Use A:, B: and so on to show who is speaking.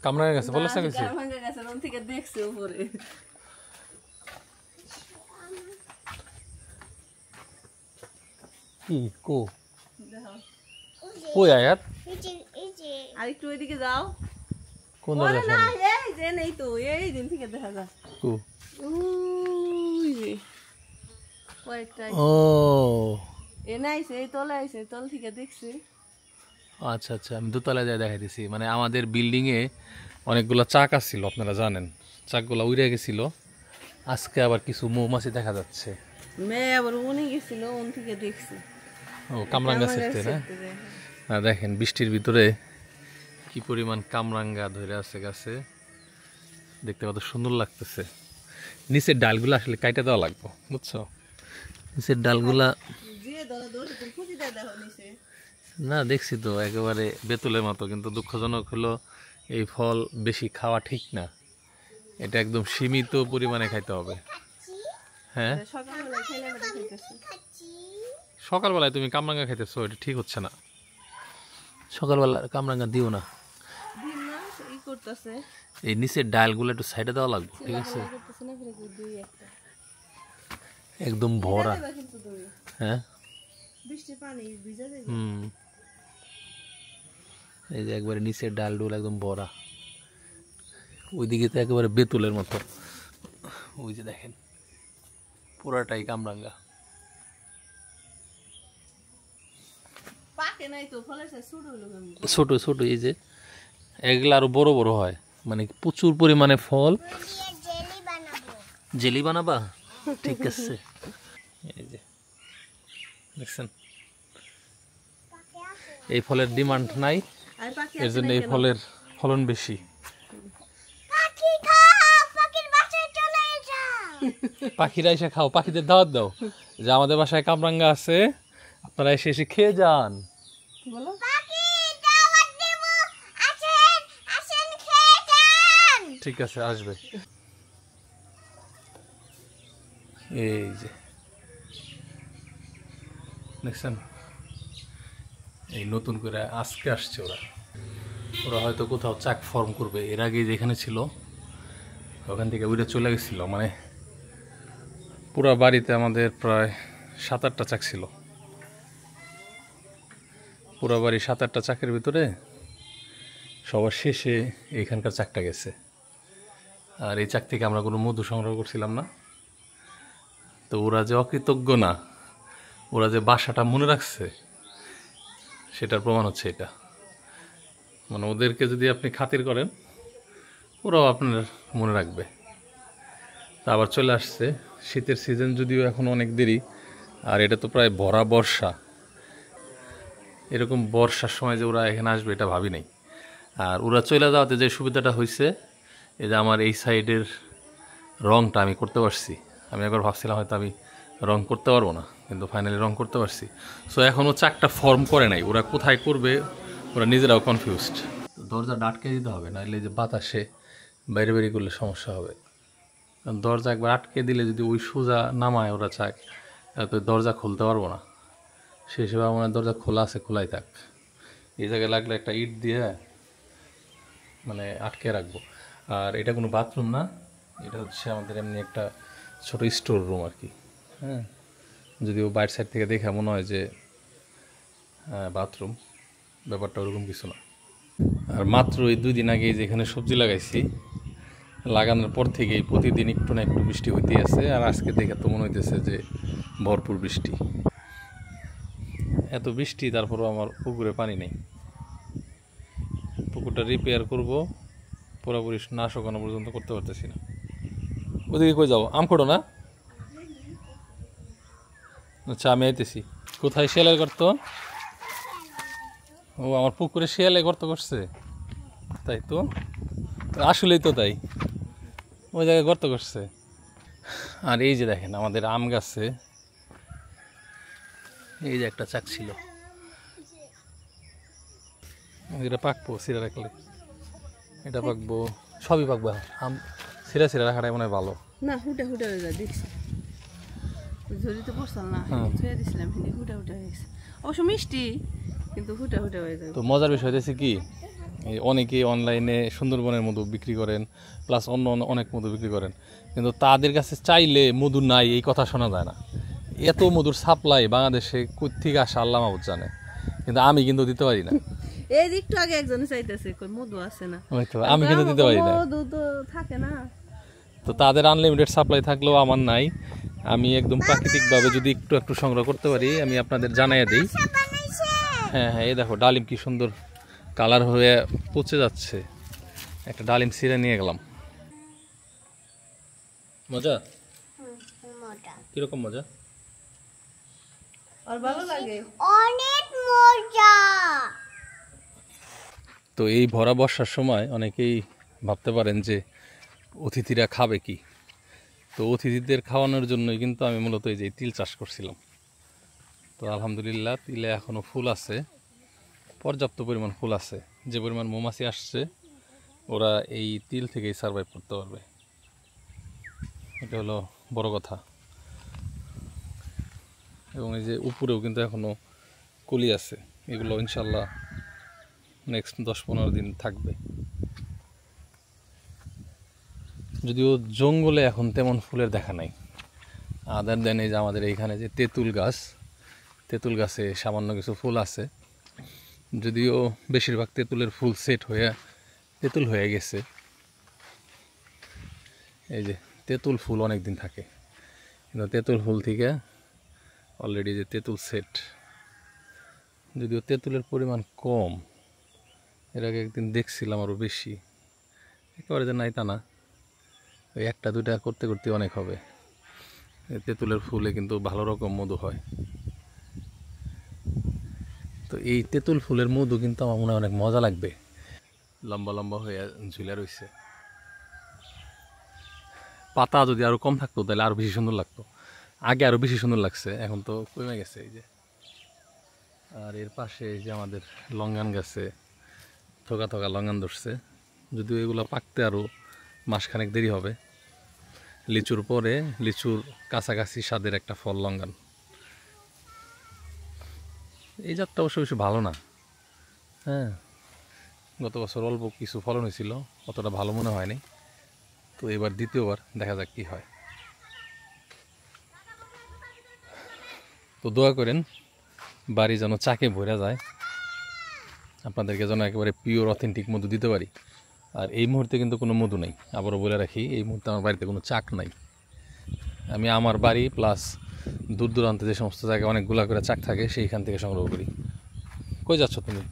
A: কামড়া গেছে বলছ গেছে
B: ভাঙা গেছে রুম থেকে দেখছে উপরে
A: কি কো
B: দেখো
A: কই আয়াত
B: আর একটু ওইদিকে যাও
A: কোন
B: ওরে
A: জায়গা
B: না এই যে নেই তো এই দিন থেকে দেখা যায়
A: কো
B: ওই যে কয়েকটা
A: ও
B: এ নাইছে এই তলে আইছে তল থেকে দেখছি
A: আচ্ছা আচ্ছা আমি দোতলায় যাই দেখাই দিছি মানে আমাদের বিল্ডিং এ অনেকগুলো চাক ছিল আপনারা জানেন চাকগুলো উড়ে গেছিল আজকে আবার কিছু মৌমাছি দেখা যাচ্ছে
B: মেয়ে আবার উনি গেছিল উন থেকে দেখছি
A: ও কামরাঙ্গা সেটতে না আর দেখেন বৃষ্টির ভিতরে কি পরিমাণ কামরাঙ্গা ধরে আছে গাছে দেখতে কত সুন্দর লাগতেছে নিচের ডালগুলো আসলে কাইটা দেওয়া লাগবে বুঝছো নিচের ডালগুলা
B: যে দলা দৌড়ে তুমি খুঁজি দে দেখো নিচে
A: না দেখছি তো একেবারে বেতুলের মতো কিন্তু দুঃখজনক হলো এই ফল বেশি খাওয়া ঠিক না এটা একদম সীমিত পরিমাণে খাইতে হবে হ্যাঁ
B: সকালবেলা খেলে বেটা খাইতেছে
A: সকালবেলায় তুমি কামরাঙ্গা খাইতেছো এটা ঠিক হচ্ছে না সকালবেলা কামরাঙ্গা দিও না
B: দিন না ই করতেছে
A: এই নিচের ডালগুলো একটু সাইডে দেওয়া লাগবে ঠিক আছে
B: করতেছে না ফিরে দুই একটা
A: একদম ভরা
B: কিন্তু দুই
A: হ্যাঁ
B: বৃষ্টি পানি ভিজা যায়
A: হুম এই যে একবারে নিচের ডাল ডুল একদম ভরা ওইদিকে তো একেবারে বেতুলের মতো ওই যে দেখেন পুরাটাই কামরাঙ্গা
B: পাকে নাই তো ফলের সাথে ছোট হলো কেমন
A: ছোট ছোট এই যে এগুলো আরো বড় বড় হয় মানে প্রচুর পরিমাণে ফল জেলি বানাবা ঠিক আছে এই যে দেখছেন এই ফলের ডিমান্ড নাই
B: আর পাখি
A: এর জন্য এই ফলের ফলন বেশি পাখিরা এসে খাও পাখিদের দাওয়াত দাও যে আমাদের বাসায় কামরাঙ্গা আছে আপনারা এসে এসে খেয়ে যান
B: বলো
A: ঠিক আছে আসবে এই যে দেখছেন এই নতুন করে আজকে আসছে ওরা ওরা হয়তো কোথাও চাক ফর্ম করবে এর আগে যেখানে ছিল ওখান থেকে উড়ে চলে গেছিল মানে পুরো বাড়িতে আমাদের প্রায় 7-8টা চাক ছিল পুরো বাড়ি 7-8টা চাকের ভিতরে সবার শেষে এইখানকার চাকটা গেছে আর এই চাক থেকে আমরা কোনো মধু সংগ্রহ করছিলাম না তো ওরা যে অকৃতজ্ঞ না ওরা যে বাসাটা মনে রাখছে সেটার প্রমাণ হচ্ছে এটা মানে ওদেরকে যদি আপনি খাতির করেন ওরাও আপনার মনে রাখবে তা আবার চলে আসছে শীতের সিজন যদিও এখন অনেক দেরি আর এটা তো প্রায় ভরা বর্ষা এরকম বর্ষার সময় যে ওরা এখানে আসবে এটা ভাবি নাই আর ওরা চলে যাওয়াতে যে সুবিধাটা হয়েছে এই যে আমার এই সাইডের রংটা আমি করতে পারছি আমি একবার ভাবছিলাম হয়তো আমি রং করতে পারবো না কিন্তু ফাইনালি রং করতে পারছি সো এখনও চাকটা ফর্ম করে নাই ওরা কোথায় করবে ওরা নিজেরাও কনফিউজড দরজাটা আটকে দিতে হবে নাহলে যে বাতাসে বাইরে বেরিয়ে করলে সমস্যা হবে কারণ দরজা একবার আটকে দিলে যদি ওই সোজা নামায় ওরা চাক তো দরজা খুলতে পারবো না সেই হিসেবে আমার দরজা খোলা আছে খোলাই থাক এই জায়গায় লাগলে একটা ইট দিয়ে মানে আটকে রাখবো আর এটা কোনো বাথরুম না এটা হচ্ছে আমাদের এমনি একটা ছোট স্টোর রুম আর কি হ্যাঁ যদিও বাইরের সাইড থেকে দেখে মনে হয় যে বাথরুম ব্যাপারটা ওরকম কিছু না আর মাত্র এই 2 দিন আগে যেখানে সবজি লাগাইছি লাগানোর পর থেকেই প্রতিদিন একটু না একটু বৃষ্টি হইতে আছে আর আজকে দেখে তো মনে হইতেছে যে ভরপুর বৃষ্টি এত বৃষ্টি তারপরও আমার পুকুরে পানি নেই পুকুরটা রিপেয়ার করব পুরোপুরি না শুকানো পর্যন্ত করতে পারতেছি না ওদিকে কই যাবো আম খোড়ো না আচ্ছা আমি আইতেছি কোথায় শিয়ালের গর্ত ও আমার পুকুরে শিয়ালে গর্ত করছে তাই তো আসলেই তো তাই ওই জায়গায় গর্ত করছে আর এই যে দেখেন আমাদের আম গাছে এই যে একটা চাক ছিল এটা পাকবো সিরা রাখলে এটা পাকবো সবই পাকবো আম সিরা সিরা রাখাটাই মনে হয় ভালো
B: না হুটা হুটা হয়ে যায় দেখছি ঝুড়িতে পড়ছাল না ছুঁয়ে দিছিলাম হুটা হুটা হয়ে গেছে অবশ্য মিষ্টি কিন্তু হুটা হুটা হয়ে যায়
A: তো মজার বিষয় হচ্ছে কি এই অনেকেই অনলাইনে সুন্দরবনের মধু বিক্রি করেন, প্লাস অন্য অনেক মধু বিক্রি করেন, কিন্তু তাদের কাছে চাইলে মধু নাই এই কথা শোনা যায় না। এত মধুর সাপ্লাই বাংলাদেশে কোত্থেকে আসে আল্লাহ মাহবুব জানে, কিন্তু আমি কিন্তু দিতে পারি না।
B: এই যে একটু আগে একজন চাইতেছে কই মধু আছে না,
A: আমি কিন্তু দিতে পারি না।
B: মধু তো থাকে না।
A: তো তাদের আনলিমিটেড সাপ্লাই থাকলেও আমার নাই। আমি একদম প্রাকৃতিকভাবে যদি একটু একটু সংগ্রহ করতে পারি আমি আপনাদের জানাইয়া দিই। হ্যাঁ হ্যাঁ, এই দেখো ডালিম কি সুন্দর কালার হয়ে পচে যাচ্ছে। একটা ডালিম ছিঁড়ে নিয়ে গেলাম। মজা? কিরকম মজা?
B: আর ভালো লাগে,
C: অনেক মজা।
A: তো এই ভরা বর্ষার সময় অনেকেই ভাবতে পারেন যে অতিথিরা খাবে কি। তো অতিথিদের খাওয়ানোর জন্যই কিন্তু আমি মূলত এই যে তিল চাষ করছিলাম। তো আলহামদুলিল্লাহ তিলে এখনও ফুল আছে, পর্যাপ্ত পরিমাণ ফুল আছে। যে পরিমাণ মৌমাছি আসছে ওরা এই তিল থেকেই সার্ভাইভ করতে পারবে, এটা হলো বড় কথা। এবং এই যে উপরেও কিন্তু এখনও কলি আছে, এগুলো ইনশাল্লাহ নেক্সট 10-15 দিন থাকবে। যদিও জঙ্গলে এখন তেমন ফুলের দেখা নাই, আদার দেন এই যে আমাদের এইখানে যে তেঁতুল গাছ, তেঁতুল গাছে সামান্য কিছু ফুল আছে। যদিও বেশিরভাগ তেঁতুলের ফুল সেট হয়ে তেঁতুল হয়ে গেছে। এই যে তেঁতুল ফুল অনেক দিন থাকে, কিন্তু তেঁতুল ফুল থেকে অলরেডি যে তেঁতুল সেট। যদিও তেঁতুলের পরিমাণ কম, এর আগে একদিন দেখছিলাম আরও বেশি। একেবারে যে নাই তা না, ওই একটা দুইটা করতে করতে অনেক হবে। তেঁতুলের ফুলে কিন্তু ভালো রকম মধু হয়। তো এই তেঁতুল ফুলের মধু কিন্তু আমার মনে হয় অনেক মজা লাগবে, লম্বা লম্বা হয়ে ঝুলে রয়েছে। পাতা যদি আরও কম থাকতো তাহলে আরও বেশি সুন্দর লাগতো। আগে আরও বেশি সুন্দর লাগছে, এখন তো কমে গেছে এই যে। আর এর পাশে এই যে আমাদের লঙ্গান গাছে থোকা থোকা লঙ্গান ধরছে, যদিও এগুলো পাকতে আরও মাসখানেক দেরি হবে। লিচুর পরে লিচুর কাছাকাছি স্বাদের একটা ফল লঙ্গান। এই জাতটা অবশ্য বেশি ভালো না। হ্যাঁ, গত বছর অল্প কিছু ফলন হয়েছিল, অতটা ভালো মনে হয়নি। তো এবার দ্বিতীয়বার দেখা যাক কি হয়। তো দোয়া করেন বাড়ি যেন চাকে ভরে যায়, আপনাদেরকে যেন একেবারে পিওর অথেন্টিক মধু দিতে পারি। আর এই মুহূর্তে কিন্তু কোনো মধু নেই, আবারও বলে রাখি, এই মুহূর্তে আমার বাড়িতে কোনো চাক নাই। আমি আমার বাড়ি প্লাস দূর দূরান্তে যে সমস্ত জায়গায় অনেকগুলা করে চাক থাকে সেইখান থেকে সংগ্রহ করি। কই যাচ্ছ তুমি?